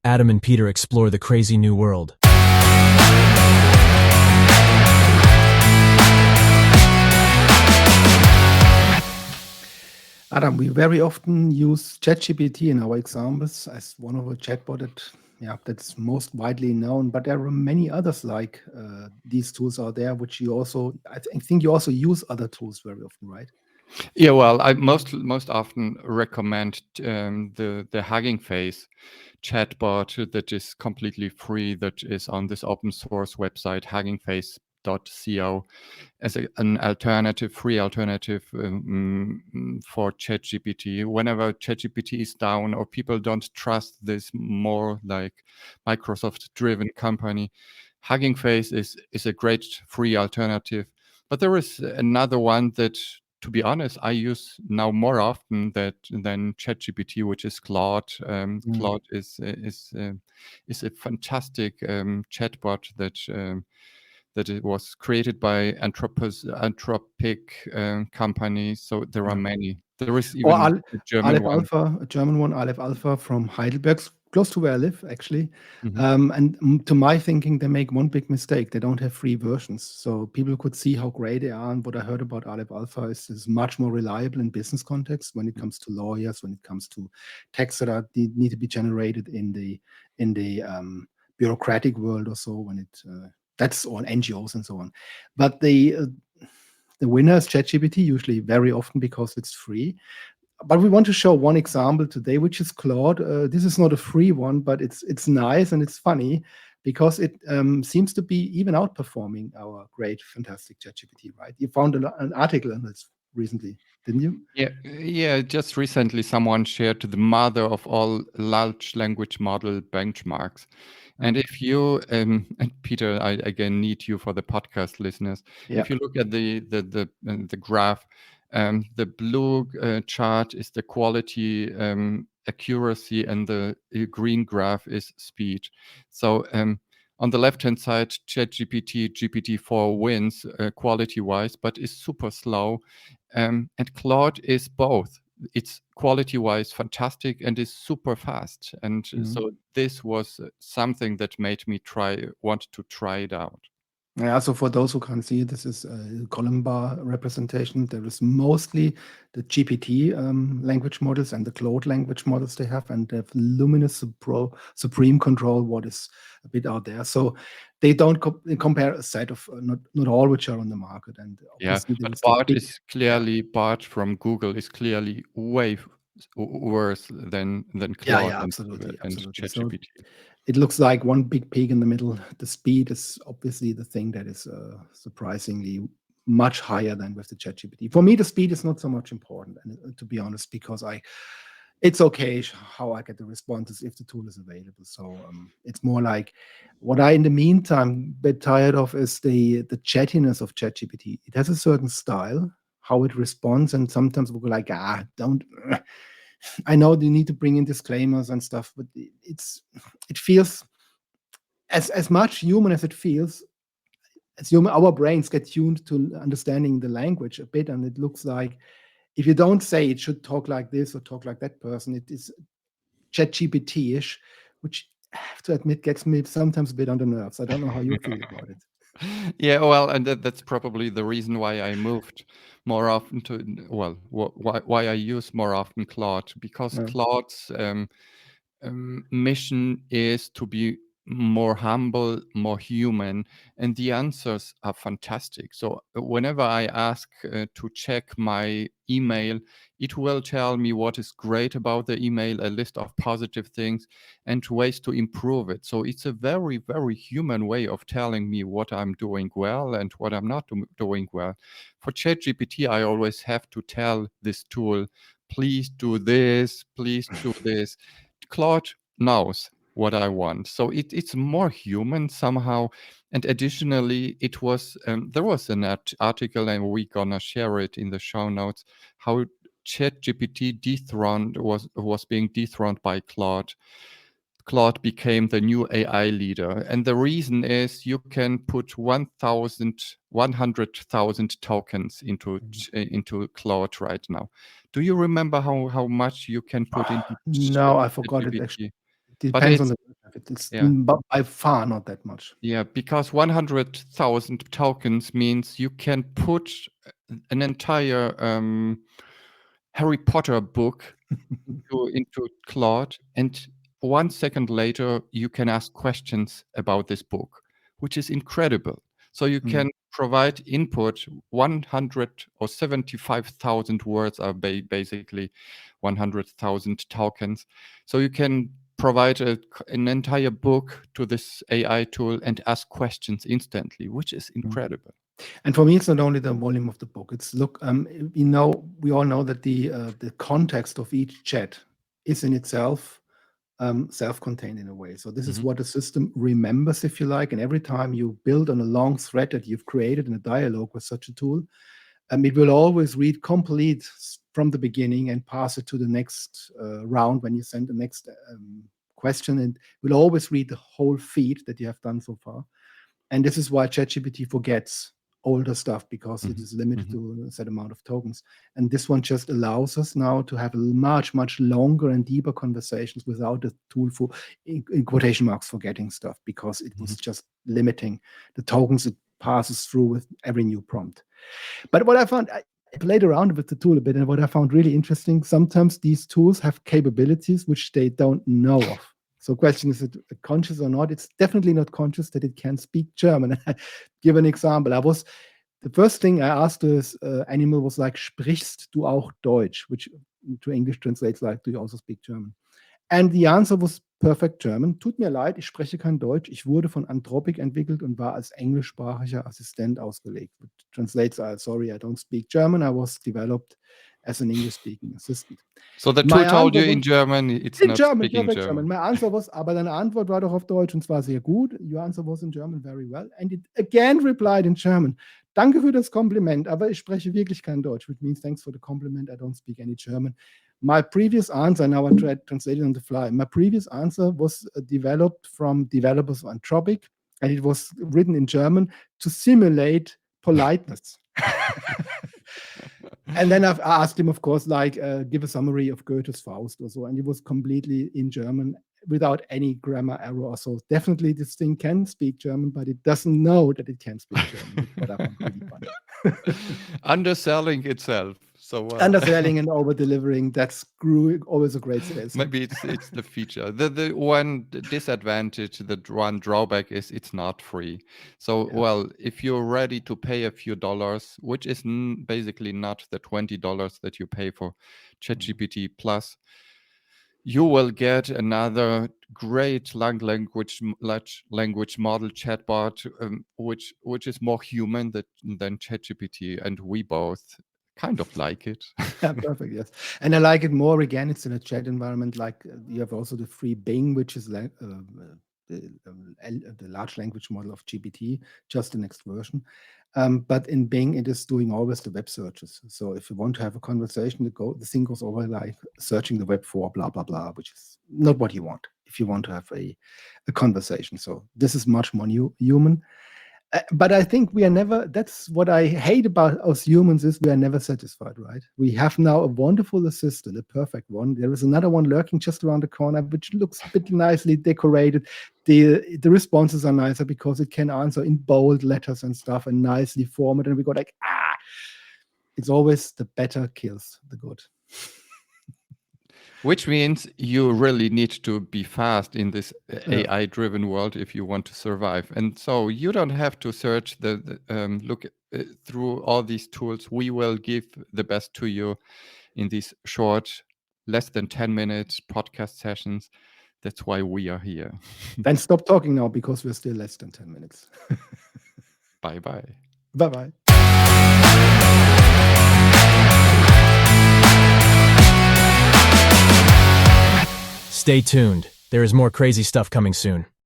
Adam and Peter explore the crazy new world. Adam, we very often use ChatGPT in our examples as one of the chatbot that's most widely known. But there are many others like these tools out there, which you also, think you also use other tools very often, right? Yeah, well, I most often recommend the Hugging Face chatbot that is completely free, that is on this open source website huggingface.co as an alternative, free alternative for ChatGPT. Whenever ChatGPT is down or people don't trust this more like Microsoft-driven company, Hugging Face is a great free alternative. But there is another one that, to be honest, I use now more often than ChatGPT, which is Claude. Claude is a fantastic chatbot that it was created by Anthropic company. So there are many. There is Or even a German Aleph one. Alpha, a German one, Aleph Alpha from Heidelberg, close to where I live, actually. Mhm. To my thinking, they make one big mistake. They don't have free versions. So people could see how great they are. And what I heard about Aleph Alpha is much more reliable in business context when it comes to lawyers, when it comes to texts that need to be generated in the bureaucratic world or so, when that's on NGOs and so on. But the winner is ChatGPT, usually very often because it's free. But we want to show one example today, which is Claude. This is not a free one, but it's nice and it's funny because it seems to be even outperforming our great, fantastic ChatGPT, right? You found an article on this recently, didn't you? Yeah. Just recently, someone shared the mother of all large language model benchmarks. And if you, and Peter, I again need you for the podcast listeners. Yeah. If you look at the graph, the blue chart is the quality, accuracy, and the green graph is speed. So on the left-hand side, ChatGPT, GPT-4 wins quality-wise, but is super slow. And Claude is both. It's quality-wise fantastic and is super fast. And so this was something that made me want to try it out. Yeah, so for those who can't see, this is a column bar representation. There is mostly the GPT language models and the Claude language models they have, and they have Luminous Supreme Control, what is a bit out there. So they don't compare a set of, not all which are on the market. And Yeah, obviously there but is the big, Bart from Google is clearly way worse than Claude absolutely. and So ChatGPT. it looks like one big pig in the middle. The speed is obviously the thing that is surprisingly much higher than with the ChatGPT. For me, the speed is not so much important, and to be honest, because it's okay how I get the responses if the tool is available. So it's more like what I, in the meantime, bit tired of is the chattiness of ChatGPT. It has a certain style, how it responds, and sometimes we're like, don't. I know they need to bring in disclaimers and stuff, but it feels as much human as it feels. As human, our brains get tuned to understanding the language a bit, and it looks like if you don't say it should talk like this or talk like that person, it is ChatGPT-ish, which I have to admit gets me sometimes a bit on the nerves. I don't know how you feel about it. Yeah, well, and that's probably the reason why I moved more often to, well, why I use more often Claude, because Yeah. Claude's mission is to be more humble, more human, and the answers are fantastic. So whenever I ask to check my email, it will tell me what is great about the email, a list of positive things, and ways to improve it. So it's a very, very human way of telling me what I'm doing well and what I'm not doing well. For ChatGPT, I always have to tell this tool, please do this, please do this. Claude knows what I want. So it's more human somehow. And additionally, there was an article, and we're gonna share it in the show notes, how ChatGPT was being dethroned by Claude. Claude became the new AI leader. And the reason is you can put 100,000 tokens into Claude right now. Do you remember how much you can put into No, I forgot it actually. ChatGPT? Depends on it's, the version of it. It's yeah, by far not that much. yeah, because 100,000 tokens means you can put an entire Harry Potter book into Claude, and 1 second later you can ask questions about this book, which is incredible. So you Mm. can provide input. 100 or 75,000 words are basically 100,000 tokens. So you can provide an entire book to this AI tool and ask questions instantly, which is incredible. And for me, it's not only the volume of the book. It's we all know that the context of each chat is in itself self-contained in a way. So this is what the system remembers, if you like. And every time you build on a long thread that you've created in a dialogue with such a tool, it will always read complete from the beginning and pass it to the next round when you send the next question, and will always read the whole feed that you have done so far. And this is why ChatGPT forgets older stuff, because it is limited to a set amount of tokens. And this one just allows us now to have much, much longer and deeper conversations without the tool for, in quotation marks, forgetting stuff, because it was just limiting the tokens it passes through with every new prompt. But what I found, I played around with the tool a bit, and what I found really interesting, sometimes these tools have capabilities which they don't know of. So question, is it conscious or not? It's definitely not conscious that it can speak German. Give an example. The first thing I asked this animal was like, sprichst du auch Deutsch? Which to English translates like, do you also speak German? And the answer was perfect German. Tut mir leid, ich spreche kein Deutsch. Ich wurde von Anthropic entwickelt und war als englischsprachiger Assistent ausgelegt. Which translates as, sorry, I don't speak German. I was developed as an English-speaking assistant. So the tool told you in German, it's not speaking perfect German. My answer was, aber deine Antwort war doch auf Deutsch und zwar sehr gut. Your answer was in German very well. And it again replied in German. Danke für das Kompliment, aber ich spreche wirklich kein Deutsch, which means thanks for the compliment. I don't speak any German. My previous answer, now I translated on the fly. My previous answer was developed from developers of Anthropic, and it was written in German to simulate politeness. And then I've asked him, of course, like, give a summary of Goethe's Faust or so, and it was completely in German without any grammar error or so. Definitely this thing can speak German, but it doesn't know that it can speak German, what I found really funny. Underselling itself. So underselling and over-delivering, that's always a great sales. Maybe it's the feature. The one disadvantage, the one drawback is it's not free. So, well, if you're ready to pay a few dollars, which is basically not the $20 that you pay for ChatGPT Plus, you will get another great language model chatbot, which is more human than ChatGPT, and we both kind of like it. Yeah, perfect. Yes, and I like it more. Again, it's in a chat environment. Like you have also the free Bing, which is the large language model of GPT, just the next version. But in Bing, it is doing always the web searches. So if you want to have a conversation, the thing goes over like searching the web for blah blah blah, which is not what you want if you want to have a conversation. So this is much more human. But I think we are never, that's what I hate about us humans, is we are never satisfied, right? We have now a wonderful assistant, a perfect one. There is another one lurking just around the corner, which looks a bit nicely decorated. The responses are nicer because it can answer in bold letters and stuff and nicely formatted. And we go like, it's always the better kills the good. Which means you really need to be fast in this AI-driven world if you want to survive. And so you don't have to search look through all these tools. We will give the best to you in these short, less than 10-minute podcast sessions. That's why we are here. Then stop talking now, because we're still less than 10 minutes. Bye-bye. Bye-bye. Stay tuned. There is more crazy stuff coming soon.